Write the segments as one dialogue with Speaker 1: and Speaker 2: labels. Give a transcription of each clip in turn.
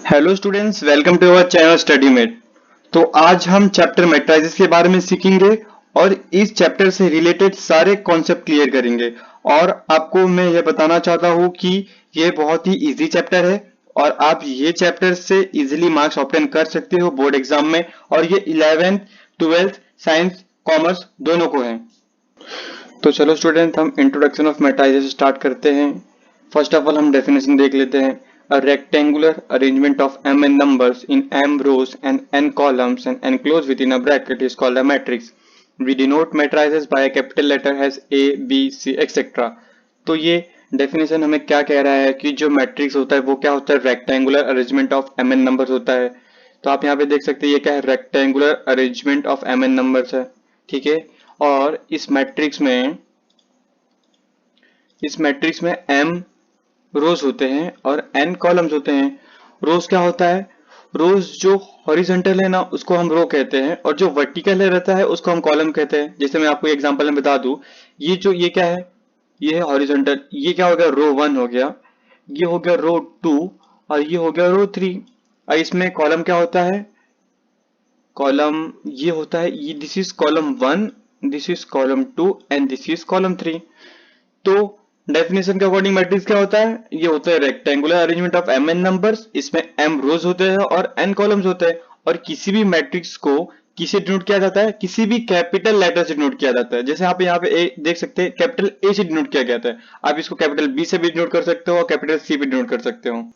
Speaker 1: Hello students, welcome to our channel study mate. तो आज हम चैप्टर मैट्रिसेस के बारे में सीखेंगे और इस चैप्टर से रिलेटेड सारे कॉन्सेप्ट क्लियर करेंगे। और आपको मैं ये बताना चाहता हूँ कि ये बहुत ही इजी चैप्टर है और आप ये चैप्टर से इजीली मार्क्स ऑब्टेन कर सकते हो बोर्ड एग्जाम में। और ये 11th 12th साइंस कॉमर्स दोनों को है। तो चलो स्टूडेंट, हम इंट्रोडक्शन ऑफ मैट्रिसेस स्टार्ट करते हैं। फर्स्ट ऑफ ऑल हम डेफिनेशन देख लेते हैं। A rectangular arrangement of mn numbers in m rows and n columns and enclosed within a bracket is called a matrix. We denote matrices by a capital letter as A, B, C, etc. तो ये definition हमें क्या कह रहा है कि जो matrix होता है वो क्या होता है, rectangular arrangement of mn numbers होता है। तो आप यहाँ पे देख सकते हैं ये क्या है, rectangular arrangement of mn numbers है, ठीक है। और इस मैट्रिक्स में m रोज होते हैं और n कॉलम्स होते हैं। रोज क्या होता है, रोज जो हॉरिजॉन्टल है ना उसको हम रो कहते हैं और जो वर्टिकल है रहता है उसको हम कॉलम कहते हैं। जैसे मैं आपको एग्जांपल में बता दूं, ये क्या है, ये है हॉरिजॉन्टल, ये क्या हो गया, रो 1 हो गया, ये हो गया रो 2 और ये हो गया रो 3। और इसमें कॉलम क्या होता है, कॉलम ये होता है, ये this is column 1, this is column 2 and this is column 3। तो डेफिनेशन के अकॉर्डिंग मैट्रिक्स क्या होता है, ये होता है rectangular arrangement of m n numbers. इसमें m रोज होते हैं और n कॉलम्स होते हैं। और किसी भी मैट्रिक्स को किसे डिनोट किया जाता है, किसी भी कैपिटल लेटर से डिनोट किया जाता है। जैसे आप यहाँ पे ए देख सकते हैं, कैपिटल ए से डिनोट किया गया था। आप इसको कैपिटल बी से भी डिनोट कर सकते हो और कैपिटल सी भी डिनोट कर सकते हो।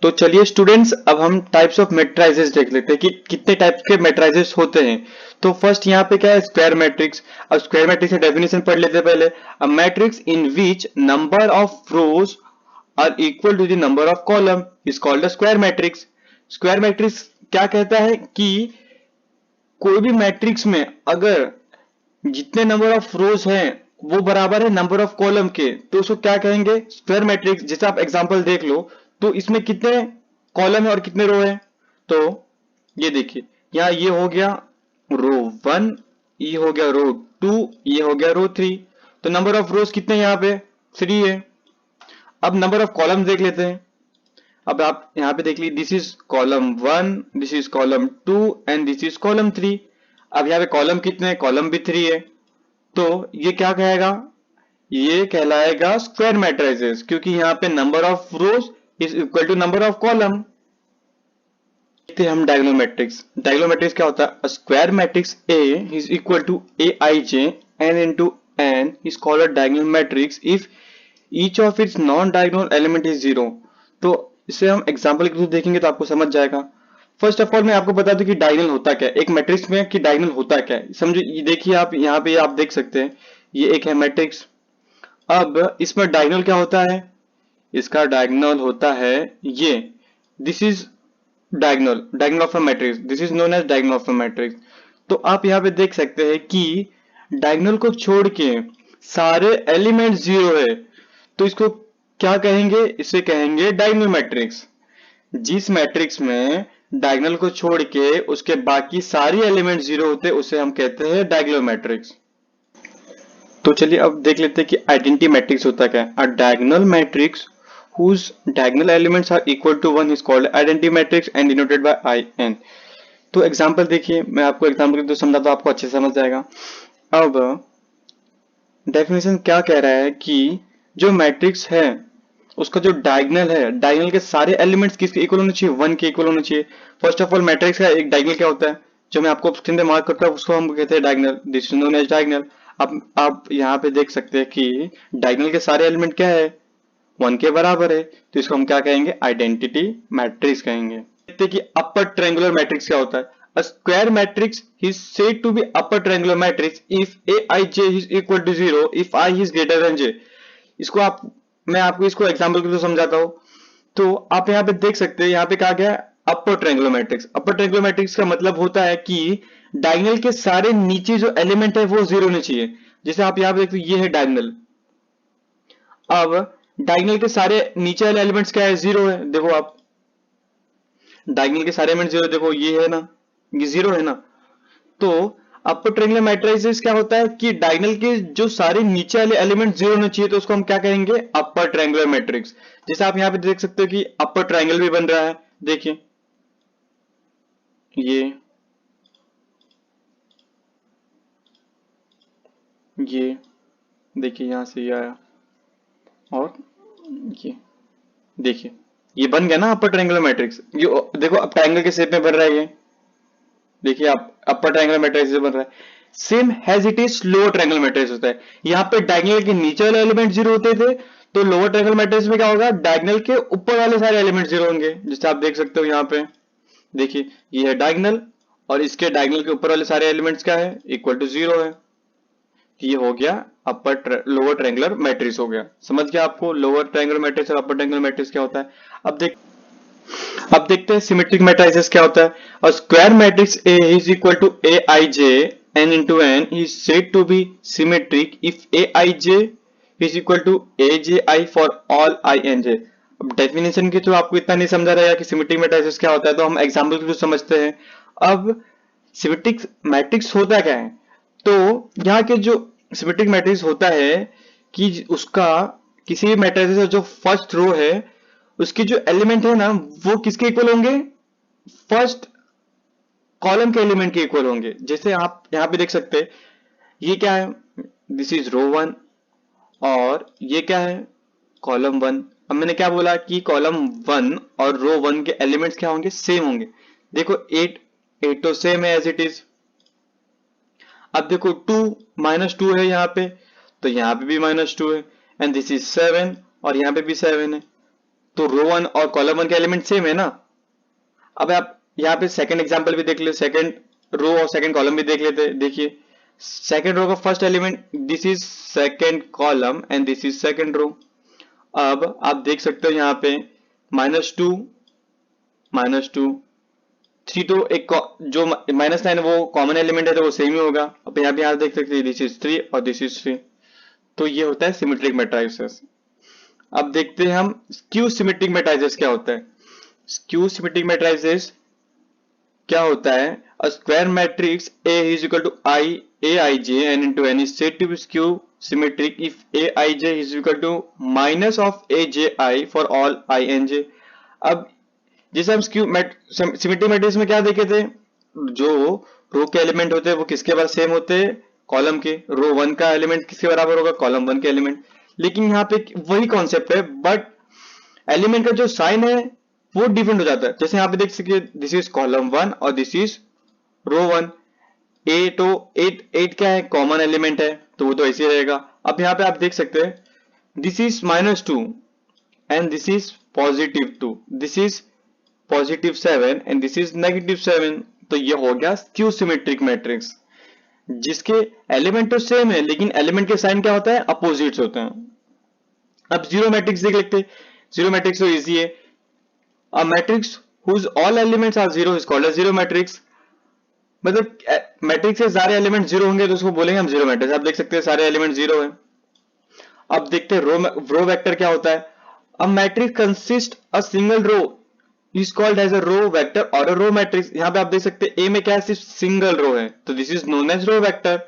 Speaker 1: तो चलिए स्टूडेंट्स, अब हम टाइप्स ऑफ मैट्रिसेस देख लेते हैं कि कितने टाइप्स के मैट्रिसेस होते हैं। तो फर्स्ट यहाँ पे क्या है, स्क्वायर मैट्रिक्स। अब स्क्वायर मैट्रिक्स का डेफिनेशन पढ़ लेते हैं पहले। A matrix in which number of rows are equal to the number of column is called a square matrix. Square matrix क्या कहता है कि कोई भी मैट्रिक्स में अगर जितने नंबर ऑफ रोज हैं वो बराबर है नंबर ऑफ कॉलम के, तो उसको क्या कहेंगे, स्क्वायर मैट्रिक्स। जैसे आप एग्जांपल देख लो, तो इसमें कितने कॉलम है और कितने रो है। तो ये देखिए, यहाँ ये हो गया रो 1, ये हो गया रो 2, ये हो गया रो 3। तो नंबर ऑफ रोज कितने यहाँ पे, 3 है। अब नंबर ऑफ कॉलम देख लेते हैं। अब आप यहाँ पे देख लीजिए, this is column 1, this is column 2 and this is column 3। अब यहाँ पे कॉलम कितने हैं, कॉलम भी 3 है। तो ये क्या कहेगा, ये कहलाएगा स्क्वायर मैट्रिसेस, क्योंकि यहाँ पे number of rows is equal to number of column. देखते हैं हम डायगोनल मैट्रिक्स। डायगोनल मैट्रिक्स क्या होता है, square matrix A is equal to aij n into n is called a diagonal matrix if each of its non diagonal element is 0। तो इसे हम example के थ्रू देखेंगे तो आपको समझ जाएगा। फर्स्ट ऑफ ऑल मैं आपको बता दूं कि डायगोनल होता क्या है, एक मैट्रिक्स में कि डायगोनल होता क्या है। समझो, ये देखिए आप यहाँ पे आप देख सकते हैं, ये एक है मैट्रिक्स। अब इसमें डायगोनल क्या होता है, इसका डायगोनल होता है ये, this is diagonal of a matrix, this is known as diagonal of a matrix. तो आप यहाँ पे देख सकते हैं कि डायगोनल को छोड़ के सारे एलिमेंट 0 है, तो इसको क्या कहेंगे, इसे कहेंगे डायगोनल मैट्रिक्स। जिस मैट्रिक्स में डायगोनल को छोड़ के उसके बाकी सारी एलिमेंट 0 होते हैं उसे हम कहते हैं डायगोनल मैट्रिक्स। तो चलिए अब देख लेते हैं कि आइडेंटिटी मैट्रिक्स होता क्या है। अ diagonal matrix whose diagonal elements are equal to 1 is called identity matrix and denoted by in। तो एग्जांपल देखिए, मैं आपको एग्जांपल तो समझा तो आपको अच्छे से समझ जाएगा। अब डेफिनेशन क्या कह रहा है कि जो मैट्रिक्स है उसका जो डायगोनल है, डायगोनल के सारे एलिमेंट्स किसके इक्वल होने चाहिए, 1 के इक्वल होने चाहिए। फर्स्ट ऑफ ऑल मैट्रिक्स का एक डायगोनल क्या होता है, जो मैं आपको स्क्रीन पे मार्क करता हूँ उसको हम कहते हैं diagonal, this is known as diagonal. अब आप यहाँ पे देख सकते हैं कि डायगोनल के सारे एलिमेंट क्या है, 1 के बराबर है, तो इसको हम क्या कहेंगे, आइडेंटिटी मैट्रिक्स कहेंगे। देखते हैं कि अपर ट्रायंगुलर मैट्रिक्स क्या होता है। A square matrix is said to be upper triangular matrix if aij is equal to 0 if I is greater than j। इसको मैं आपको इसको एग्जांपल के थ्रू समझाता हूं। तो आप यहाँ पे देख सकते हैं, यहाँ पे कहा गया upper triangular matrix. Upper triangular matrix का मतलब होता है कि डायगोनल के सारे नीचे जो एलिमेंट है वो 0 होने चाहिए। जैसे आप यहाँ पे देखते हैं, ये है डायगोनल। अब डायगोनल के सारे नीचे वाले एलिमेंट्स क्या है, 0 है। देखो आप डायगोनल के सारे एलिमेंट 0, देखो ये है ना, ये 0 है ना। तो अपर ट्रायंगुलर मैट्रिसेस क्या होता है कि डायगोनल के जो सारे नीचे वाले एलिमेंट 0 होने चाहिए, तो उसको हम क्या कहेंगे, अपर ट्रायंगुलर मैट्रिक्स। जैसे आप यहाँ पे देख सकते हो कि अपर ट्रायंगल भी बन रहा है, देखिए ये देखिए यहां से ये आया, और ये देखिए ये बन गया ना अपर ट्रायंगुलर मैट्रिक्स। ये देखो अब ट्रायंगल के शेप में बन रहा है ये, देखिए आप अपर ट्रायंगुलर मैट्रिक्स बन रहा है। Same has it is lower triangular matrix होता है। यहाँ पे डायगोनल के नीचे वाले एलिमेंट जीरो होते थे, तो लोअर ट्रायंगुलर मैट्रिक्स में क्या होगा, डायगोनल के ऊपर वाले सारे एलिमेंट जीरो होंगे, जैसे आप देख सकते हो यहाँ पे। देखिए ये है डायगोनल, और इसके डायगोनल के ऊपर वाले सारे एलिमेंट्स क्या है, इक्वल टू जीरो है। ये हो गया लोअर ट्रायंगुलर मैट्रिक्स हो गया। समझ गया आपको लोअर ट्रायंगुलर मैट्रिक्स और अपर ट्रायंगुलर मैट्रिक्स क्या होता है। अब देखते हैं सिमेट्रिक मैट्रिसेस क्या होता है। और square matrix A is equal to A I J N into N is said to be symmetric if A I J is equal to A J I for all I and J. अब definition के through आपको इतना नहीं समझा रहेगा कि symmetric matrices क्या होता है, तो हम एग्जाम्पल के थ्रू समझते हैं। अब सिमेट्रिक मैट्रिक्स होता क्या है, तो यहाँ के जो सिमेट्रिक मैट्रिक्स होता है कि उसका किसी भी मैट्रिक्स का जो फर्स्ट रो है उसकी जो एलिमेंट है ना वो किसके इक्वल होंगे, फर्स्ट कॉलम के एलिमेंट के इक्वल होंगे। जैसे आप यहां पे देख सकते हैं ये क्या है, दिस इज रो वन, और ये क्या है, कॉलम वन। अब मैंने क्या बोला कि कॉलम वन और रो वन के एलिमेंट्स क्या होंगे, सेम होंगे। देखो 8 तो सेम है एज इट इज। अब देखो 2 -2 है यहाँ पे, तो यहाँ पे भी -2 है, एंड दिस इज 7 और यहाँ पे भी 7 है, तो रो वन और कॉलम वन के एलिमेंट सेम है ना। अब आप यहाँ पे सेकंड एग्जांपल भी देख ले, सेकंड रो और सेकंड कॉलम भी देख लेते हैं। देखिए सेकंड रो का first element, this is second column and this is second row. अब आप देख सकते हो यहाँ पे -2 -2 3, तो एक जो -9 वो कॉमन एलिमेंट है तो वो सेम ही होगा। अब यहाँ पे देख सकते हैं दिस इज 3 और दिस इज 3, तो ये होता है सिमेट्रिक मैट्रिसेस। अब देखते हैं हम स्क्यू सिमेट्रिक मैट्रिसेस क्या होता है। स्क्यू सिमेट्रिक मैट्रिसेस क्या होता है, अ square matrix A is equal to aij n into n is said to be skew symmetric if aij is equal to minus of aji for all ij। अब जैसे हम skew symmetric matrix में क्या देखे थे, जो रो के एलिमेंट होते हैं वो किसके बराबर सेम होते हैं, कॉलम के। रो वन का एलिमेंट किसके बराबर होगा, कॉलम वन के एलिमेंट। लेकिन यहाँ पे वही कॉन्सेप्ट है, बट एलिमेंट का जो साइन है वो डिफरेंट हो जाता है। जैसे यहाँ पे देख सकते दिस इज कॉलम वन और दिस इज रो वन। ए तो 8 क्या है, कॉमन एलिमेंट है, तो वो तो ऐसे ही रहेगा। अब यहाँ पे आप देख सकते हैं this is -2 and this is +2, this is +7 and this is -7, तो ये हो गया स्क्यू सिमेट्रिक मैट्रिक्स, जिसके एलिमेंट तो सेम है लेकिन एलिमेंट के साइन क्या होता है, अपोजिट्स होते हैं। अब जीरो मैट्रिक्स देख लेते हैं। जीरो मैट्रिक्स तो इजी है, a matrix whose all elements are zero is called a zero matrix। मतलब मैट्रिक्स के सारे एलिमेंट जीरो होंगे तो उसको बोलेंगे हम जीरो मैट्रिक्स। आप देख सकते हैं सारे एलिमेंट जीरो है। अब देखते हैं रो वेक्टर क्या होता है। A matrix consist a single row is called as a row vector और अ रो मैट्रिक्स। यहाँ पे आप देख सकते हैं ए में क्या है, सिर्फ सिंगल रो है, तो this is known as row vector.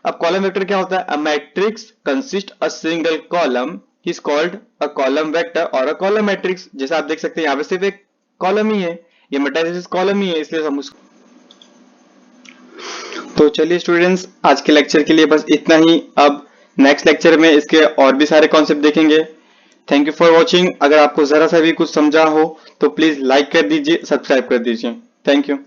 Speaker 1: अब कॉलम वेक्टर क्या होता है, a matrix consist a single column is called a column vector और a column matrix। जैसा आप देख सकते हैं यहाँ पे सिर्फ एक कॉलम ही है, ये मैट्रिक्स कॉलम ही है, इसलिए हम उसको। तो चलिए स्टूडेंट्स आज के लेक्चर के लिए बस इतना ही। अब नेक्स्ट लेक्चर में इसके और भी सारे कॉन्सेप्ट देखेंगे। Thank you for watching. अगर आपको जरा सा भी कुछ समझा हो तो प्लीज लाइक कर दीजिए, सब्सक्राइब कर दीजिए। Thank you.